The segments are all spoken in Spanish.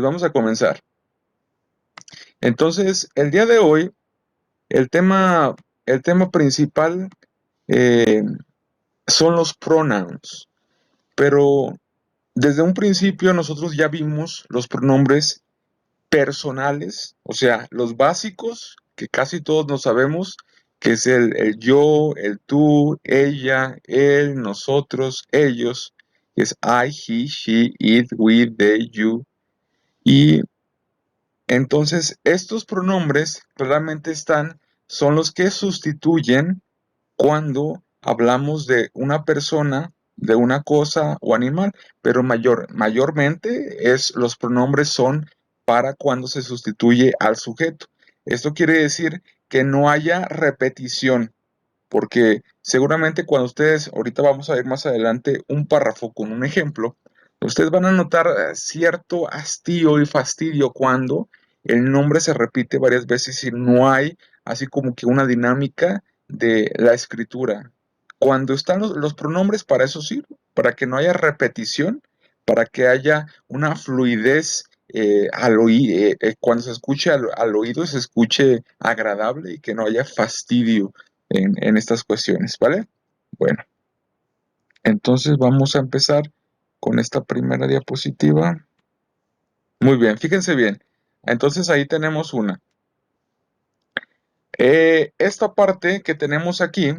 Vamos a comenzar. Entonces, el día de hoy, el tema, el tema principal eh, son los pronouns, pero desde un principio nosotros ya vimos los pronombres personales, o sea, los básicos que casi todos nos sabemos, que es el yo, el tú, ella, él, nosotros, ellos, que es I, he, she, it, we, they, you, y entonces, estos pronombres realmente son los que sustituyen cuando hablamos de una persona, de una cosa o animal, pero mayormente los pronombres son para cuando se sustituye al sujeto. Esto quiere decir que no haya repetición, porque seguramente cuando ustedes, ahorita vamos a ver más adelante un párrafo con un ejemplo, ustedes van a notar cierto hastío y fastidio cuando el nombre se repite varias veces y no hay así como que una dinámica de la escritura. Cuando están los pronombres, para eso sirve, para que no haya repetición, para que haya una fluidez cuando se escuche al oído, se escuche agradable y que no haya fastidio en estas cuestiones, ¿vale? Bueno, entonces vamos a empezar con esta primera diapositiva. Muy bien, fíjense bien. Entonces ahí tenemos una. Esta parte que tenemos aquí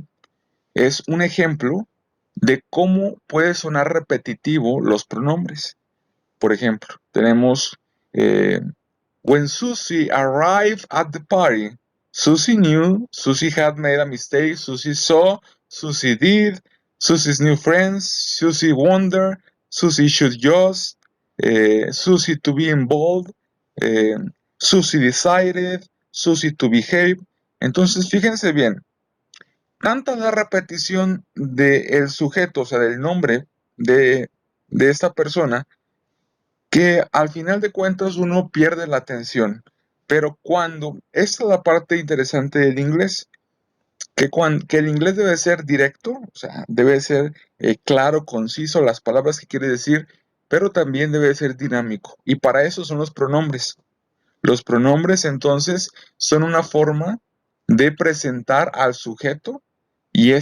es un ejemplo de cómo puede sonar repetitivo los pronombres. Por ejemplo, tenemos eh, When Susie arrived at the party, Susie knew Susie had made a mistake, Susie saw, Susie did, Susie's new friends, Susie wondered, Susie should just, Susie to be involved, eh, Susie decided, Susie to behave. Entonces, fíjense bien, tanta la repetición del sujeto, o sea, del nombre de, de esta persona, que al final de cuentas uno pierde la atención. Pero esta es la parte interesante del inglés, que el inglés debe ser directo, o sea, debe ser claro, conciso, las palabras que quiere decir, pero también debe ser dinámico. Y para eso son los pronombres. Los pronombres entonces son una forma de presentar al sujeto y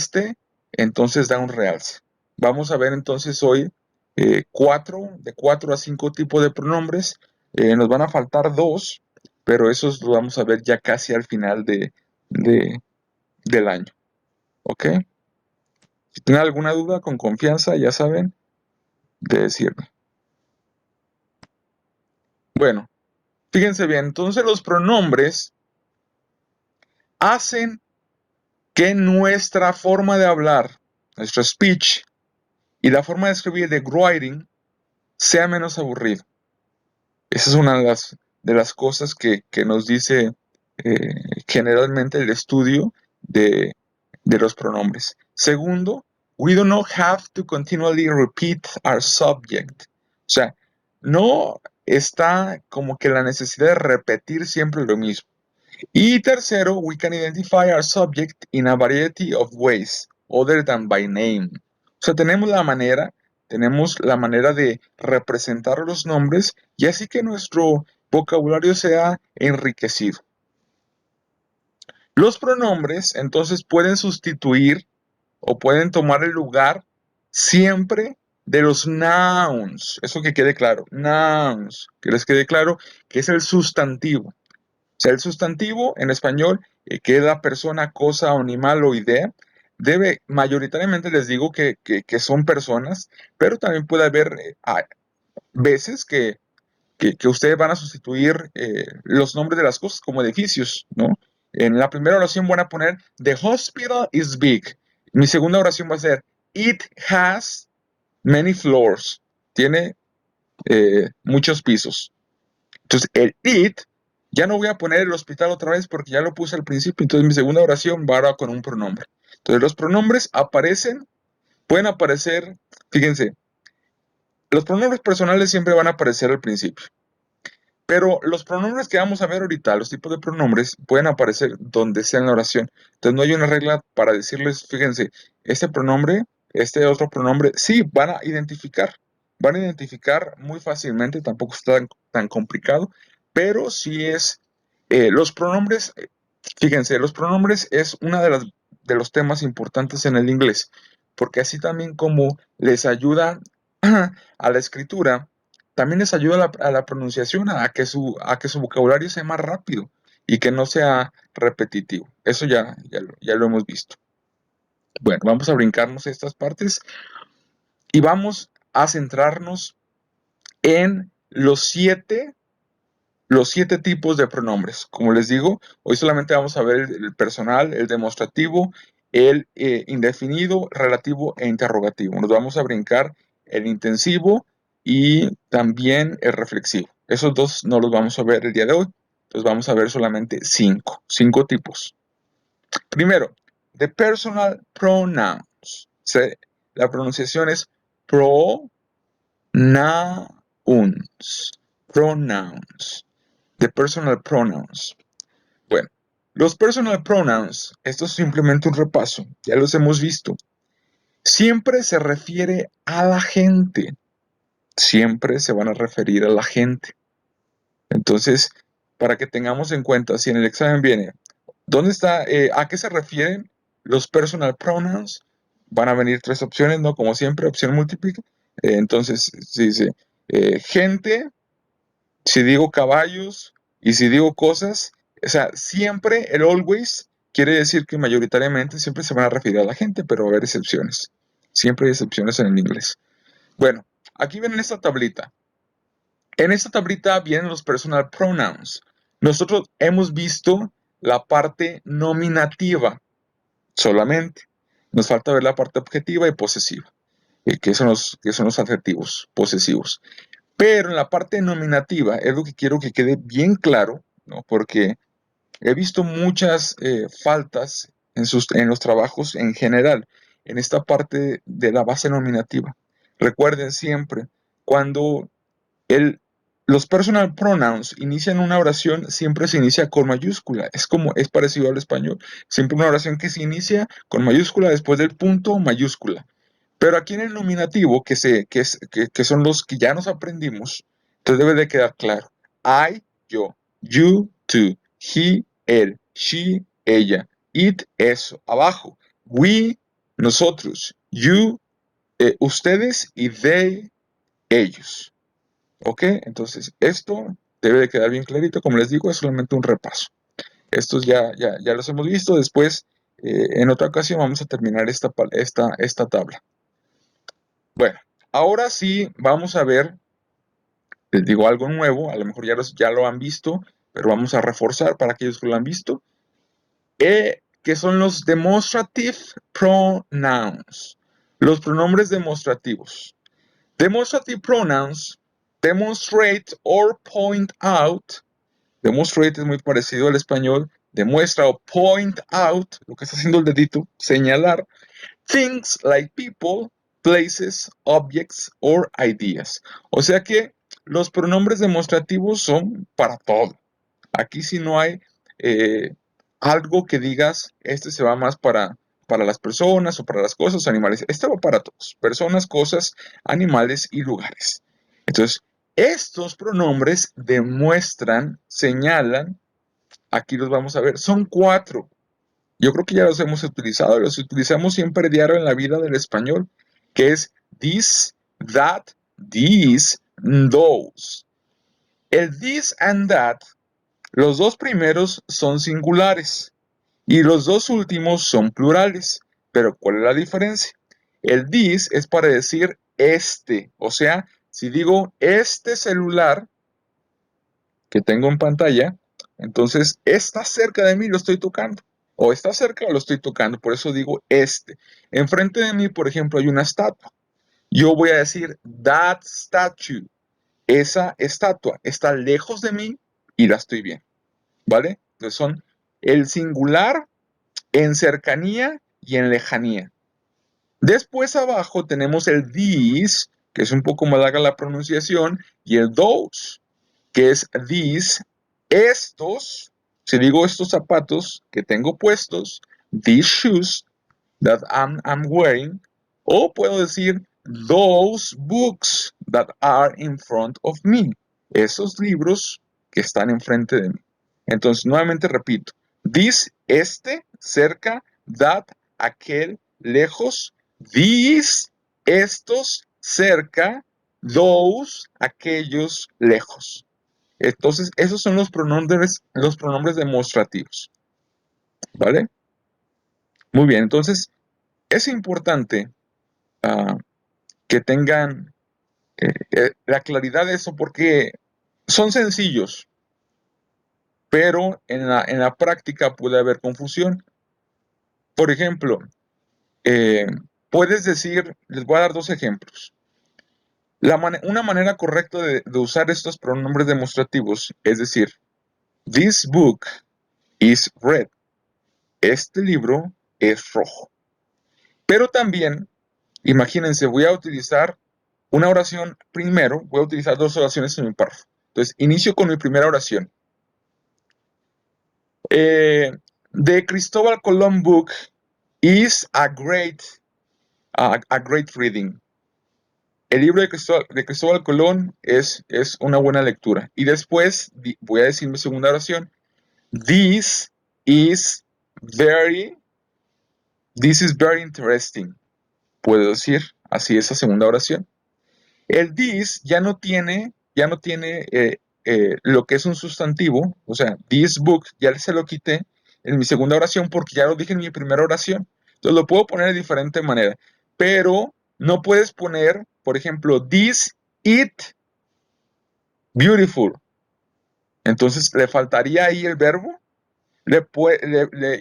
entonces da un realce. Vamos a ver entonces hoy de cuatro a cinco tipos de pronombres. Nos van a faltar dos, pero esos los vamos a ver ya casi al final de- del año. ¿Ok? Si tienen alguna duda, con confianza, ya saben, de decirme. Bueno, fíjense bien, entonces los pronombres hacen que nuestra forma de hablar, nuestro speech y la forma de escribir de writing sea menos aburrido. Esa es una de las cosas que nos dice eh, generalmente el estudio de, de los pronombres. Segundo, we do not have to continually repeat our subject. O sea, no está como que la necesidad de repetir siempre lo mismo. Y tercero, we can identify our subject in a variety of ways, other than by name. O sea, tenemos la manera de representar los nombres y así que nuestro vocabulario sea enriquecido. Los pronombres entonces pueden sustituir o pueden tomar el lugar siempre de los nouns. Eso que quede claro, nouns, que les quede claro que es el sustantivo. O sea, el sustantivo en español, que es la persona, cosa, animal o idea, mayoritariamente les digo que son personas, pero también puede haber veces que ustedes van a sustituir los nombres de las cosas como edificios, ¿no? En la primera oración van a poner, The hospital is big. Mi segunda oración va a ser, It has many floors. Tiene muchos pisos. Entonces, el it, ya no voy a poner el hospital otra vez porque ya lo puse al principio. Entonces, mi segunda oración va ahora con un pronombre. Entonces, los pronombres pueden aparecer, fíjense, los pronombres personales siempre van a aparecer al principio. Pero los pronombres que vamos a ver ahorita, los tipos de pronombres, pueden aparecer donde sea en la oración. Entonces, no hay una regla para decirles, fíjense, este pronombre, este otro pronombre, sí, van a identificar. van a identificar muy fácilmente, tampoco está tan complicado, pero sí es, los pronombres, fíjense, los pronombres es una de los temas importantes en el inglés, porque así también como les ayuda a la escritura, también les ayuda a la pronunciación, a que su vocabulario sea más rápido y que no sea repetitivo. Eso ya lo hemos visto. Bueno, vamos a brincarnos estas partes y vamos a centrarnos en los siete tipos de pronombres. Como les digo, hoy solamente vamos a ver el personal, el demostrativo, el indefinido, relativo e interrogativo. Nos vamos a brincar el intensivo y también el reflexivo. Esos dos no los vamos a ver el día de hoy. Entonces vamos a ver solamente cinco tipos. Primero, the personal pronouns. La pronunciación es pronouns. The personal pronouns. Bueno, los personal pronouns, esto es simplemente un repaso, ya los hemos visto. Siempre se refiere a la gente. Siempre se van a referir a la gente. Entonces, para que tengamos en cuenta, si en el examen viene, ¿dónde está, a qué se refieren los personal pronouns? Van a venir tres opciones, ¿no? Como siempre, opción múltiple. Entonces, si dice gente, si digo caballos y si digo cosas, o sea, siempre el always quiere decir que mayoritariamente siempre se van a referir a la gente, pero va a haber excepciones. Siempre hay excepciones en el inglés. Bueno, aquí viene esta tablita. En esta tablita vienen los personal pronouns. Nosotros hemos visto la parte nominativa solamente. Nos falta ver la parte objetiva y posesiva, que son los adjetivos posesivos. Pero en la parte nominativa es lo que quiero que quede bien claro, ¿no? Porque he visto muchas faltas en los trabajos en general, en esta parte de la base nominativa. Recuerden siempre, cuando el, los personal pronouns inician una oración, siempre se inicia con mayúscula. Es parecido al español. Siempre una oración que se inicia con mayúscula después del punto mayúscula. Pero aquí en el nominativo, que son los que ya nos aprendimos, entonces debe de quedar claro. I, yo. You, tú. He, él. She, ella. It, eso. Abajo. We, nosotros. You, ustedes. Y they, ellos. ¿Ok? Entonces, esto debe de quedar bien clarito. Como les digo, es solamente un repaso. Estos ya los hemos visto. Después, en otra ocasión, vamos a terminar esta tabla. Bueno, ahora sí vamos a ver, les digo algo nuevo, a lo mejor ya lo han visto, pero vamos a reforzar para aquellos que lo han visto, que son los demonstrative pronouns, los pronombres demostrativos. Demonstrative pronouns demonstrate or point out. Demonstrate es muy parecido al español, demuestra o point out, lo que está haciendo el dedito, señalar. Things like people, places, objects, or ideas. O sea que los pronombres demostrativos son para todo. Aquí sí no hay algo que digas, este se va más para las personas o para las cosas, animales. Este va para todos. Personas, cosas, animales y lugares. Entonces, estos pronombres demuestran, señalan, aquí los vamos a ver, son cuatro. Yo creo que ya los hemos utilizado, los utilizamos siempre diario en la vida del español, que es this, that, these, those. El this and that, los dos primeros son singulares y los dos últimos son plurales. Pero ¿cuál es la diferencia? El this es para decir este, o sea, si digo este celular que tengo en pantalla, entonces está cerca de mí, lo estoy tocando. O está cerca o lo estoy tocando, por eso digo este. Enfrente de mí, por ejemplo, hay una estatua. Yo voy a decir that statue. Esa estatua está lejos de mí y la estoy viendo. ¿Vale? Entonces son el singular en cercanía y en lejanía. Después abajo tenemos el these, que es un poco más larga la pronunciación, y el those, que es these, estos, si digo estos zapatos que tengo puestos, these shoes that I'm wearing, o puedo decir those books that are in front of me. Esos libros que están enfrente de mí. Entonces, nuevamente repito. This, este, cerca, that, aquel, lejos, these, estos, cerca, those, aquellos, lejos. Entonces, esos son los pronombres demostrativos. ¿Vale? Muy bien, entonces, es importante que tengan la claridad de eso porque son sencillos, pero en la práctica puede haber confusión. Por ejemplo, puedes decir, les voy a dar dos ejemplos. Una manera correcta de usar estos pronombres demostrativos es decir, this book is red. Este libro es rojo. Pero también, imagínense, voy a utilizar una oración primero, voy a utilizar dos oraciones en mi párrafo. Entonces, inicio con mi primera oración. The Cristóbal Colón book is a great reading. El libro de Cristóbal Colón es una buena lectura. Y después voy a decir mi segunda oración. This is very interesting. Puedo decir así esa segunda oración. El this ya no tiene lo que es un sustantivo, o sea, this book ya se lo quité en mi segunda oración porque ya lo dije en mi primera oración. Entonces lo puedo poner de diferente manera, pero no puedes poner, por ejemplo, this it beautiful. Entonces le faltaría ahí el verbo.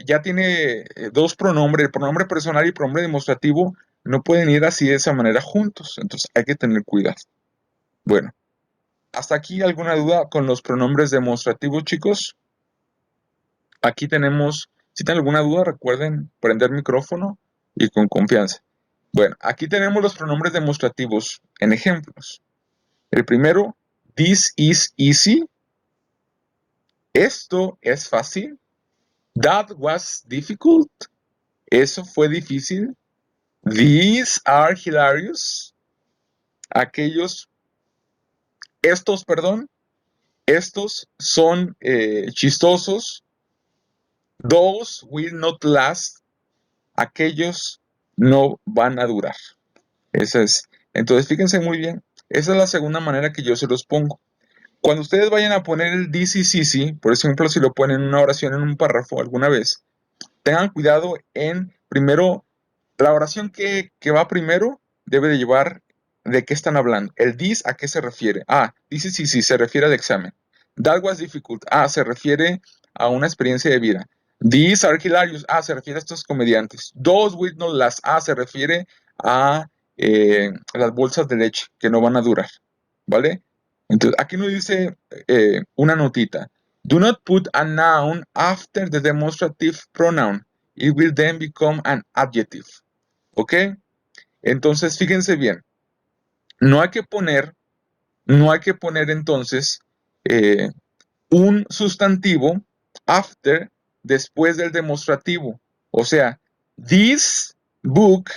Ya tiene dos pronombres, el pronombre personal y el pronombre demostrativo no pueden ir así de esa manera juntos. Entonces hay que tener cuidado. Bueno. ¿Hasta aquí alguna duda con los pronombres demostrativos, chicos? Aquí tenemos, si tienen alguna duda, recuerden prender micrófono y con confianza. Bueno, aquí tenemos los pronombres demostrativos en ejemplos. El primero, this is easy. Esto es fácil. That was difficult. Eso fue difícil. These are hilarious. Estos son chistosos. Those will not last. Aquellos no van a durar. Esa es. Entonces, fíjense muy bien. Esa es la segunda manera que yo se los pongo. Cuando ustedes vayan a poner el this is easy, por ejemplo, si lo ponen en una oración, en un párrafo alguna vez, tengan cuidado en, primero, la oración que va primero debe de llevar de qué están hablando. El this, ¿a qué se refiere? This is easy, se refiere al examen. That was difficult. Se refiere a una experiencia de vida. These are hilarious. Se refiere a estos comediantes. Those will not last. Se refiere a las bolsas de leche que no van a durar. ¿Vale? Entonces, aquí nos dice una notita. Do not put a noun after the demonstrative pronoun. It will then become an adjective. ¿Ok? Entonces, fíjense bien. No hay que poner entonces un sustantivo after después del demostrativo. O sea, this book,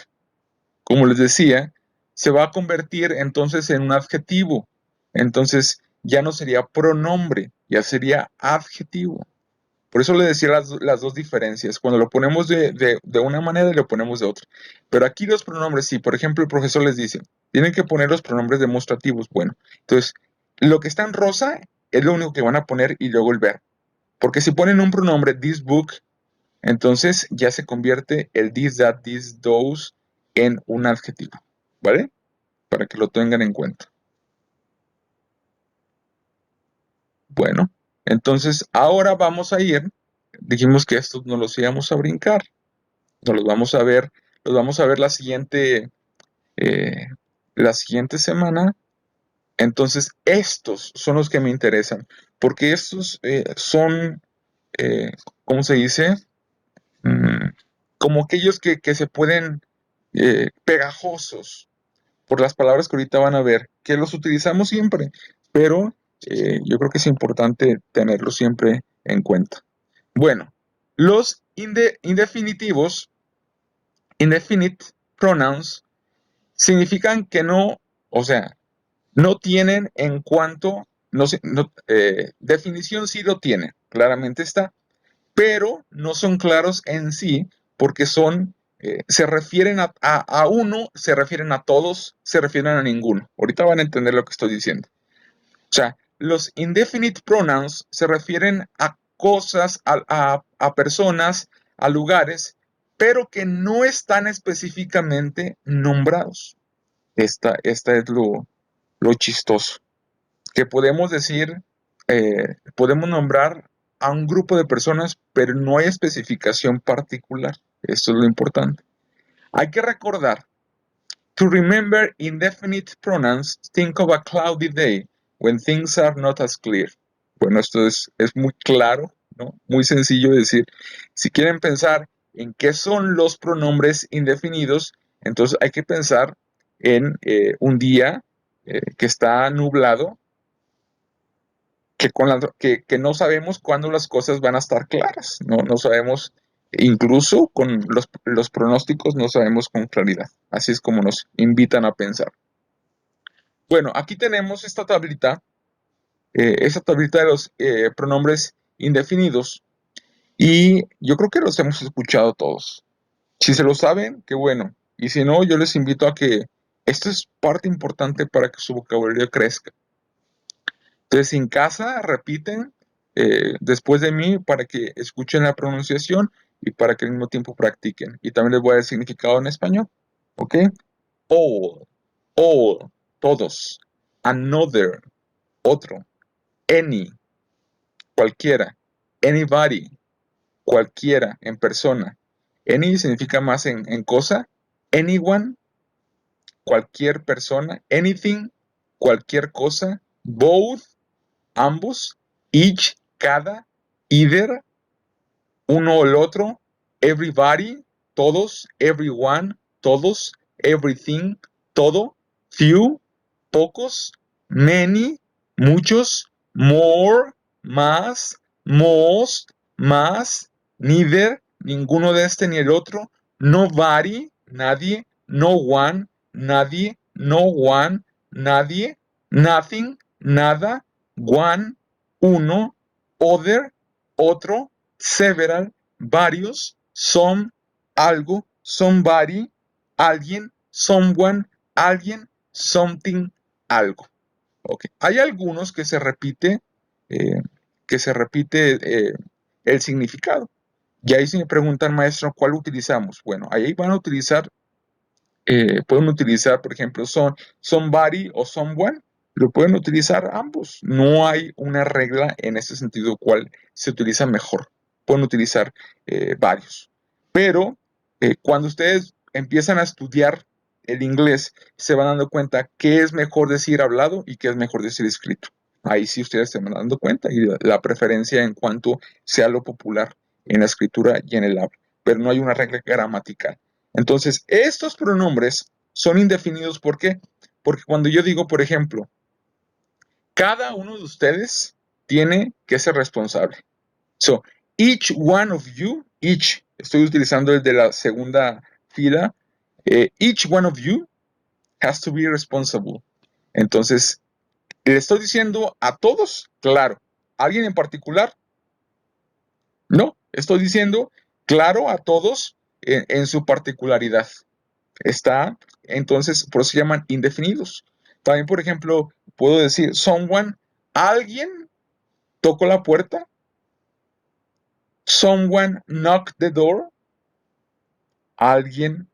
como les decía, se va a convertir entonces en un adjetivo. Entonces ya no sería pronombre, ya sería adjetivo. Por eso le decía las dos diferencias. Cuando lo ponemos de una manera y lo ponemos de otra. Pero aquí los pronombres, si por ejemplo el profesor les dice, tienen que poner los pronombres demostrativos. Bueno, entonces lo que está en rosa es lo único que van a poner y luego el verbo. Porque si ponen un pronombre, this book, entonces ya se convierte el this, that, this, those en un adjetivo. ¿Vale? Para que lo tengan en cuenta. Bueno, entonces ahora vamos a ir. Dijimos que estos no los íbamos a brincar. Nos los vamos a ver la siguiente semana. Entonces, estos son los que me interesan, porque estos son, ¿cómo se dice? Como aquellos que se pueden pegajosos por las palabras que ahorita van a ver, que los utilizamos siempre, pero yo creo que es importante tenerlos siempre en cuenta. Bueno, los indefinitivos, indefinite pronouns, significan que no, o sea, no tienen en cuanto, definición sí lo tienen, claramente está, pero no son claros en sí porque se refieren a uno, se refieren a todos, se refieren a ninguno. Ahorita van a entender lo que estoy diciendo. O sea, los indefinite pronouns se refieren a cosas, a personas, a lugares, pero que no están específicamente nombrados. Esta es lo chistoso. Que podemos decir, podemos nombrar a un grupo de personas, pero no hay especificación particular. Esto es lo importante. Hay que recordar, to remember indefinite pronouns, think of a cloudy day when things are not as clear. Bueno, esto es muy claro, ¿no? Muy sencillo de decir. Si quieren pensar en qué son los pronombres indefinidos, entonces hay que pensar en un día que está nublado, que no sabemos cuándo las cosas van a estar claras, no sabemos, incluso con los pronósticos no sabemos con claridad. Así es como nos invitan a pensar. Bueno, aquí tenemos esta tablita de los pronombres indefinidos, y yo creo que los hemos escuchado todos. Si se lo saben, qué bueno. Y si no, yo les invito a que esto es parte importante para que su vocabulario crezca. Entonces, en casa repiten después de mí para que escuchen la pronunciación y para que al mismo tiempo practiquen. Y también les voy a dar el significado en español. ¿Ok? All, todos. Another, otro. Any, cualquiera. Anybody, cualquiera, en persona. Any significa más en cosa. Anyone, cualquier persona. Anything, cualquier cosa. Both, ambos. Each, cada. Either, uno o el otro. Everybody, todos. Everyone, todos. Everything, todo. Few, pocos. Many, muchos. More, más. Most, más. Neither, ninguno de este ni el otro. Nobody, nadie. No one, nadie. No one, nadie. Nothing, nada. One, uno. Other, otro. Several, varios. Some, algo. Somebody, alguien. Someone, alguien. Something, algo. Okay. Hay algunos eh, que se repite el significado. Y ahí si me preguntan, maestro, ¿cuál utilizamos? Bueno, ahí van a utilizar, pueden utilizar, por ejemplo, somebody o someone, lo pueden utilizar ambos. No hay una regla en ese sentido cuál se utiliza mejor. Pueden utilizar varios. Pero cuando ustedes empiezan a estudiar el inglés, se van dando cuenta qué es mejor decir hablado y qué es mejor decir escrito. Ahí sí ustedes se van dando cuenta y la preferencia en cuanto sea lo popular en la escritura y en el habla. Pero no hay una regla gramatical. Entonces, estos pronombres son indefinidos. ¿Por qué? Porque cuando yo digo, por ejemplo, cada uno de ustedes tiene que ser responsable. So, each one of you, each, estoy utilizando el de la segunda fila, each one of you has to be responsible. Entonces, ¿le estoy diciendo a todos? Claro. ¿Alguien en particular? No, estoy diciendo claro a todos en su particularidad. Entonces, por eso se llaman indefinidos. También, por ejemplo, puedo decir, someone, alguien tocó la puerta. Someone knocked the door. Alguien,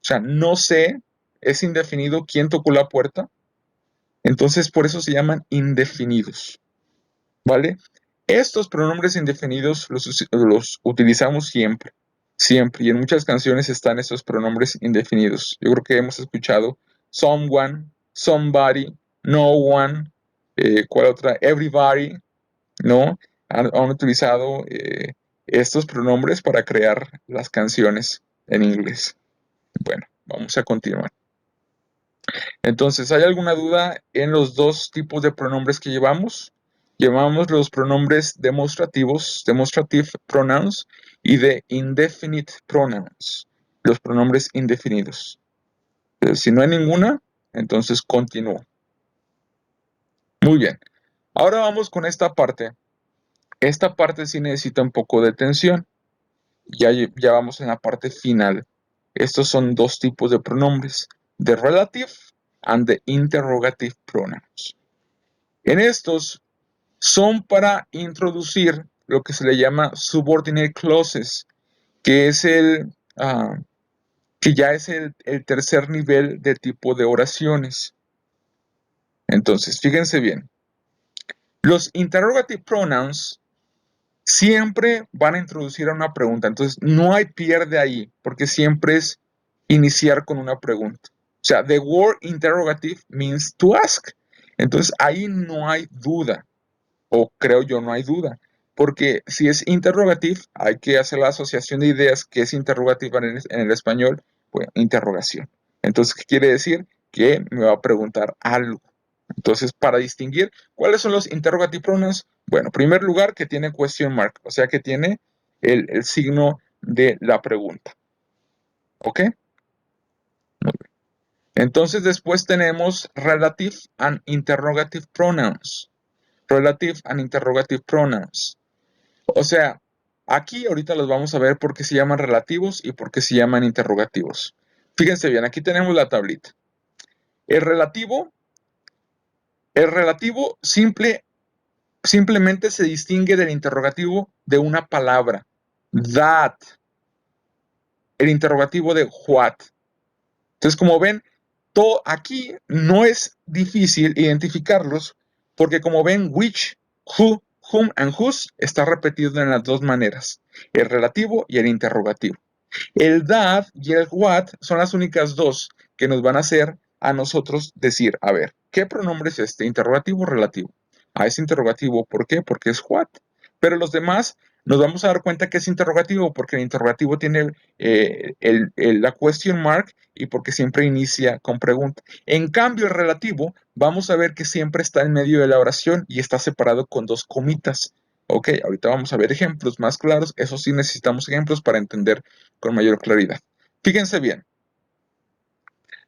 o sea, no sé, es indefinido quién tocó la puerta. Entonces, por eso se llaman indefinidos. ¿Vale? Estos pronombres indefinidos los utilizamos siempre, siempre. Y en muchas canciones están estos pronombres indefinidos. Yo creo que hemos escuchado someone, somebody, no one, ¿cuál otra? Everybody, ¿no? Han utilizado estos pronombres para crear las canciones en inglés. Bueno, vamos a continuar. Entonces, ¿hay alguna duda en los dos tipos de pronombres que llevamos? Llevamos los pronombres demostrativos, demonstrative pronouns, y de indefinite pronouns, los pronombres indefinidos. Si no hay ninguna, entonces continúo. Muy bien. Ahora vamos con esta parte. Esta parte sí necesita un poco de atención. Ya vamos en la parte final. Estos son dos tipos de pronombres: the relative and the interrogative pronouns. En estos son para introducir lo que se le llama subordinate clauses, que es que ya es el tercer nivel de tipo de oraciones. Entonces, fíjense bien. Los interrogative pronouns siempre van a introducir a una pregunta. Entonces, no hay pierde ahí, porque siempre es iniciar con una pregunta. O sea, the word interrogative means to ask. Entonces, ahí no hay duda, o creo yo no hay duda, porque si es interrogative, hay que hacer la asociación de ideas que es interrogativa en el español, pues interrogación. Entonces, ¿qué quiere decir? Que me va a preguntar algo. Entonces, para distinguir, ¿cuáles son los interrogative pronouns? Bueno, en primer lugar, que tiene question mark, o sea, que tiene el signo de la pregunta. ¿Ok? Muy bien. Entonces, después tenemos relative and interrogative pronouns. Relative and interrogative pronouns. O sea, aquí ahorita los vamos a ver por qué se llaman relativos y por qué se llaman interrogativos. Fíjense bien, aquí tenemos la tablita. El relativo simplemente se distingue del interrogativo de una palabra. That. El interrogativo de what. Entonces, como ven, todo aquí no es difícil identificarlos porque como ven, which, who, whom and whose está repetido en las dos maneras, el relativo y el interrogativo. El that y el what son las únicas dos que nos van a hacer a nosotros decir, a ver, ¿qué pronombre es este? ¿Interrogativo o relativo? Es interrogativo, ¿por qué? Porque es what. Pero los demás nos vamos a dar cuenta que es interrogativo porque el interrogativo tiene la question mark y porque siempre inicia con pregunta. En cambio, el relativo, vamos a ver que siempre está en medio de la oración y está separado con dos comitas. Ok, ahorita vamos a ver ejemplos más claros. Eso sí necesitamos ejemplos para entender con mayor claridad. Fíjense bien.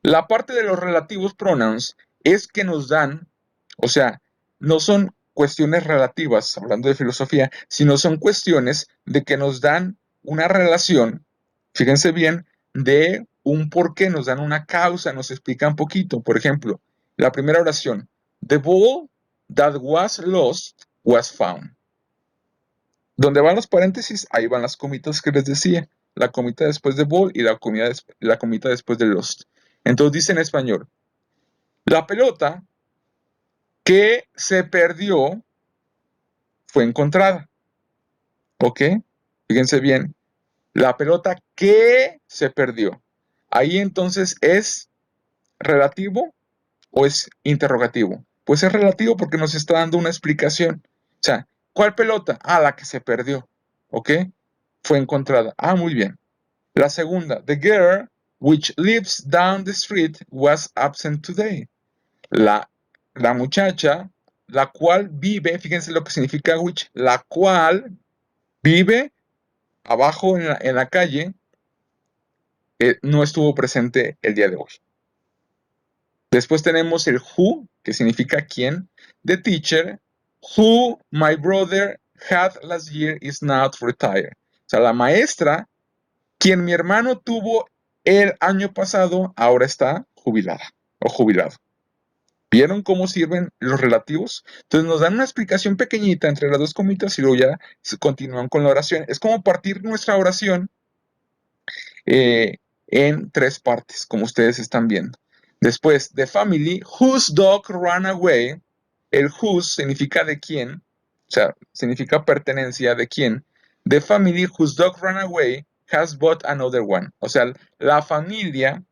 La parte de los relativos pronouns es que nos dan, o sea, no son cuestiones relativas, hablando de filosofía, sino son cuestiones de que nos dan una relación, fíjense bien, de un porqué, nos dan una causa, nos explican poquito. Por ejemplo, la primera oración, the ball that was lost was found. Donde van los paréntesis, ahí van las comitas que les decía. La comita después de ball y la comita después de lost. Entonces dice en español, la pelota que se perdió fue encontrada. ¿Ok? Fíjense bien. La pelota que se perdió. Ahí entonces es relativo o es interrogativo. Pues es relativo porque nos está dando una explicación. O sea, ¿cuál pelota? La que se perdió. ¿Ok? Fue encontrada. Muy bien. La segunda, the girl which lives down the street was absent today. La, la muchacha, la cual vive, fíjense lo que significa which, la cual vive abajo en la calle, no estuvo presente el día de hoy. Después tenemos el who, que significa quién. The teacher, who my brother had last year is not retired. O sea, la maestra, quien mi hermano tuvo el año pasado, ahora está jubilada o jubilado. ¿Vieron cómo sirven los relativos? Entonces nos dan una explicación pequeñita entre las dos comitas y luego ya continúan con la oración. Es como partir nuestra oración en tres partes, como ustedes están viendo. Después, the family whose dog ran away. El whose significa de quién, o sea, significa pertenencia de quién. The family whose dog ran away has bought another one. O sea, la familia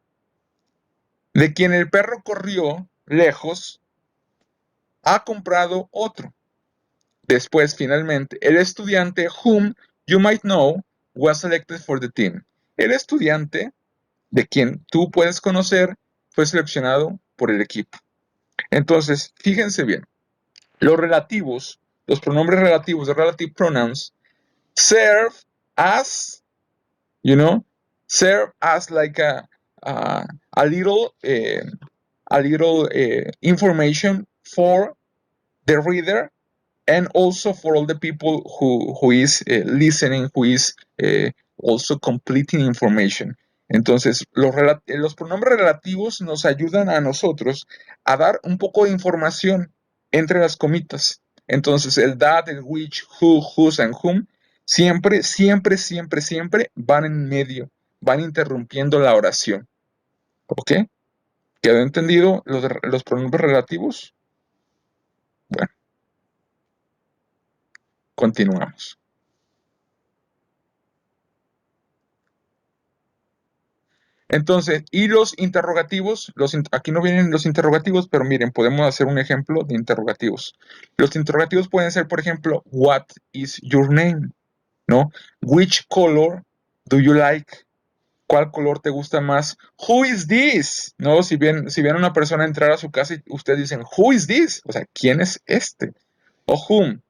de quien el perro corrió lejos ha comprado otro. Después, finalmente, el estudiante whom you might know was selected for the team. El estudiante de quien tú puedes conocer fue seleccionado por el equipo. Entonces, fíjense bien, los relativos, los pronombres relativos, the relative pronouns, serve as, serve as like a little information for the reader and also for all the people who is listening, who is also completing information. Entonces, los pronombres relativos nos ayudan a nosotros a dar un poco de información entre las comitas. Entonces, el that, el which, who, whose and whom, siempre, siempre, siempre, siempre van en medio, van interrumpiendo la oración. ¿Ok? ¿Quedó entendido los pronombres relativos? Bueno, continuamos. Entonces, y los interrogativos, aquí no vienen los interrogativos, pero miren, podemos hacer un ejemplo de interrogativos. Los interrogativos pueden ser, por ejemplo, what is your name? ¿No? Which color do you like? ¿Cuál color te gusta más? Who is this? ¿No? Si bien una persona entrar a su casa y ustedes dicen, who is this? O sea, ¿quién es este? O whom,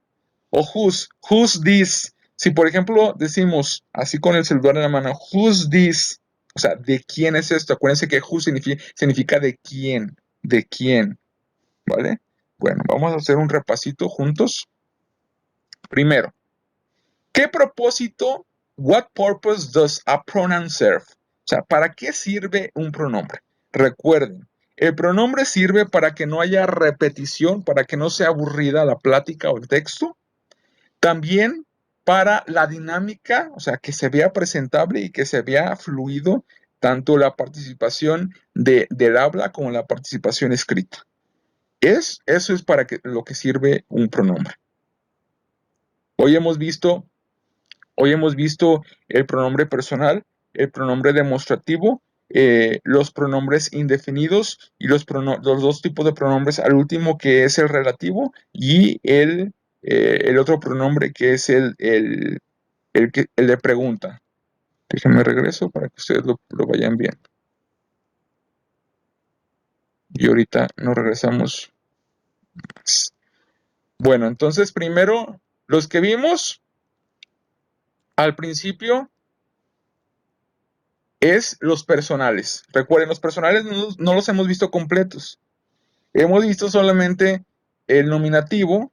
o who's this? Si por ejemplo decimos así con el celular en la mano, who's this? O sea, ¿de quién es esto? Acuérdense que who significa de quién, ¿vale? Bueno, vamos a hacer un repasito juntos. Primero, ¿qué propósito? What purpose does a pronoun serve? O sea, ¿para qué sirve un pronombre? Recuerden, el pronombre sirve para que no haya repetición, para que no sea aburrida la plática o el texto. También para la dinámica, o sea, que se vea presentable y que se vea fluido tanto la participación del habla como la participación escrita. Eso es para lo que sirve un pronombre. Hoy hemos visto el pronombre personal, el pronombre demostrativo, los pronombres indefinidos y los dos tipos de pronombres, al último que es el relativo y el otro pronombre que es el de pregunta. Déjenme regreso para que ustedes lo vayan viendo. Y ahorita nos regresamos. Bueno, entonces primero, los que vimos al principio es los personales. Recuerden, los personales no los hemos visto completos. Hemos visto solamente el nominativo,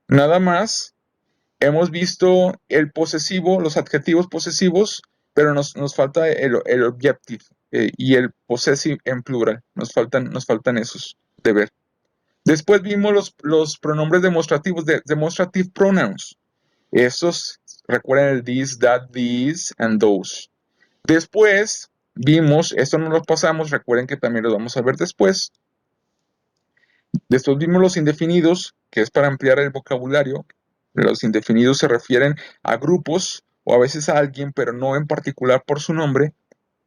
nada más. Hemos visto el posesivo, los adjetivos posesivos, pero nos falta el objective y el possessive en plural. Nos faltan esos de ver. Después vimos los pronombres demostrativos, demonstrative pronouns. Esos, recuerden el this, that, these, and those. Después vimos, esto no lo pasamos, recuerden que también lo vamos a ver después. Después vimos los indefinidos, que es para ampliar el vocabulario. Los indefinidos se refieren a grupos o a veces a alguien, pero no en particular por su nombre.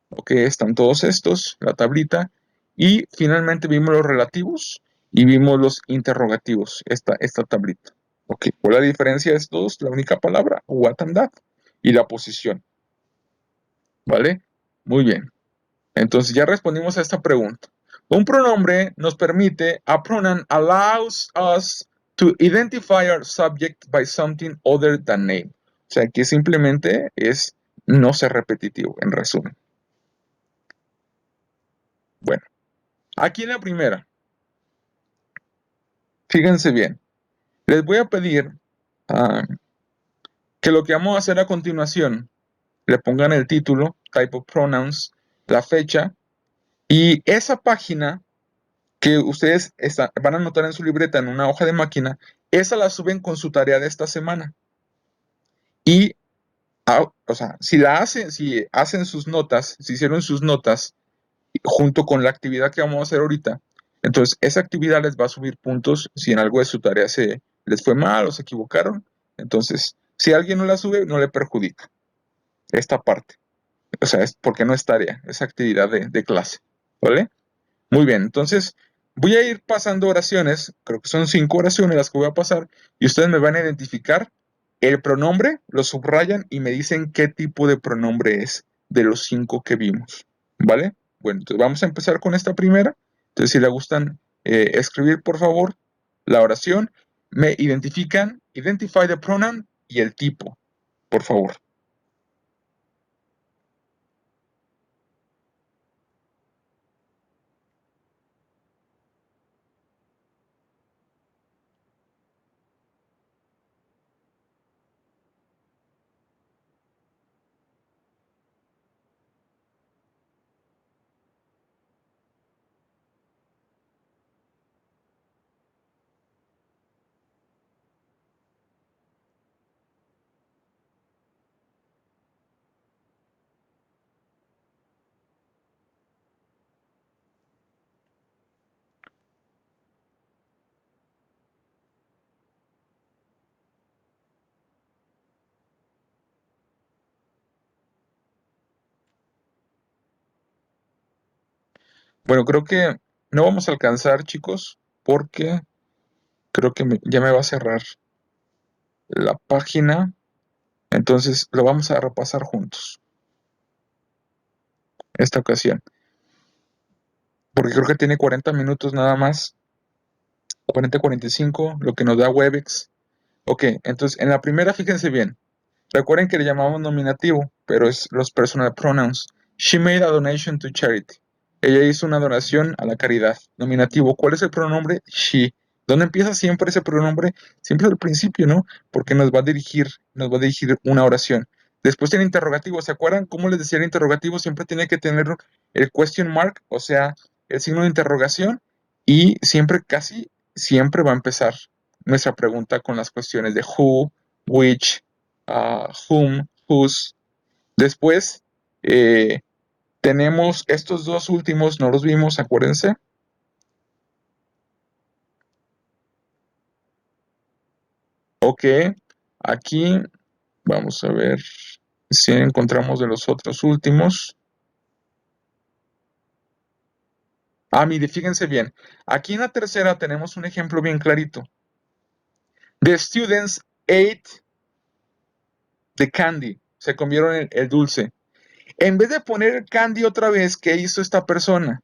Ok, están todos estos, la tablita. Y finalmente vimos los relativos y vimos los interrogativos, esta tablita. Ok, ¿cuál es la diferencia de estos? La única palabra, what and that, y la posición. ¿Vale? Muy bien. Entonces ya respondimos a esta pregunta. Un pronombre nos permite, a pronoun allows us to identify our subject by something other than name. O sea, que simplemente es no ser repetitivo, en resumen. Bueno, aquí en la primera, fíjense bien, les voy a pedir que lo que vamos a hacer a continuación, le pongan el título, type of pronouns, la fecha, y esa página que ustedes van a anotar en su libreta en una hoja de máquina, esa la suben con su tarea de esta semana. Y, o sea, si hacen sus notas, si hicieron sus notas junto con la actividad que vamos a hacer ahorita, entonces esa actividad les va a subir puntos si en algo de su tarea les fue mal o se equivocaron. Entonces, si alguien no la sube, no le perjudica esta parte. O sea, es porque no es tarea, es actividad de clase. ¿Vale? Muy bien, entonces voy a ir pasando oraciones, creo que son 5 oraciones las que voy a pasar, y ustedes me van a identificar el pronombre, lo subrayan y me dicen qué tipo de pronombre es de los 5 que vimos, ¿vale? Bueno, entonces vamos a empezar con esta primera. Entonces, si le gustan escribir, por favor, la oración, me identifican, identify the pronoun y el tipo, por favor. Bueno, creo que no vamos a alcanzar, chicos, porque creo que ya me va a cerrar la página. Entonces lo vamos a repasar juntos esta ocasión. Porque creo que tiene 40 minutos nada más. 40-45, lo que nos da Webex. Ok, entonces en la primera fíjense bien. Recuerden que le llamamos nominativo, pero es los personal pronouns. She made a donation to charity. Ella hizo una donación a la caridad. Nominativo. ¿Cuál es el pronombre? She. ¿Dónde empieza siempre ese pronombre? Siempre al principio, ¿no? Porque nos va a dirigir una oración. Después tiene interrogativo. ¿Se acuerdan cómo les decía el interrogativo? Siempre tiene que tener el question mark, o sea, el signo de interrogación, y siempre, casi siempre va a empezar nuestra pregunta con las cuestiones de who, which, whom, whose. Después tenemos estos dos últimos, no los vimos, acuérdense. Ok, aquí vamos a ver si encontramos de los otros últimos. Mire, fíjense bien. Aquí en la tercera tenemos un ejemplo bien clarito. The students ate the candy. Se comieron el dulce. En vez de poner el candy otra vez, ¿qué hizo esta persona?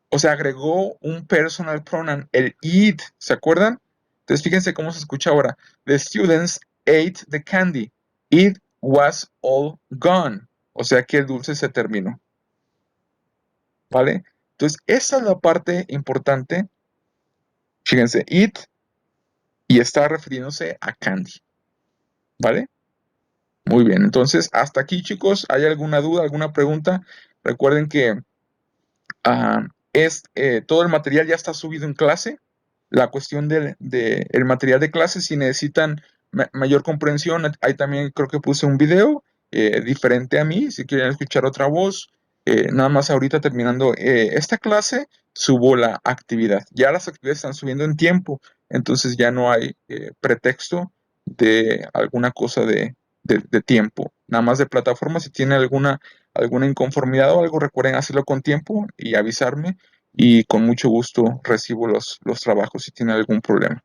O sea, agregó un personal pronoun, el it, ¿se acuerdan? Entonces fíjense cómo se escucha ahora. The students ate the candy. It was all gone. O sea que el dulce se terminó. ¿Vale? Entonces, esa es la parte importante. Fíjense, it y está refiriéndose a candy. ¿Vale? Muy bien. Entonces, hasta aquí, chicos. ¿Hay alguna duda, alguna pregunta? Recuerden que todo el material ya está subido en clase. La cuestión el material de clase, si necesitan mayor comprensión, ahí también creo que puse un video diferente a mí, si quieren escuchar otra voz. Nada más ahorita terminando esta clase, subo la actividad. Ya las actividades están subiendo en tiempo, entonces ya no hay pretexto de alguna cosa de tiempo. Nada más de plataforma, si tiene alguna inconformidad o algo, recuerden hacerlo con tiempo y avisarme y con mucho gusto recibo los trabajos si tienen algún problema,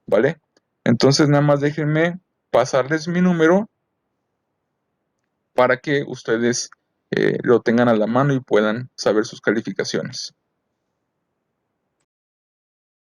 ¿vale? Entonces nada más déjenme pasarles mi número para que ustedes lo tengan a la mano y puedan saber sus calificaciones.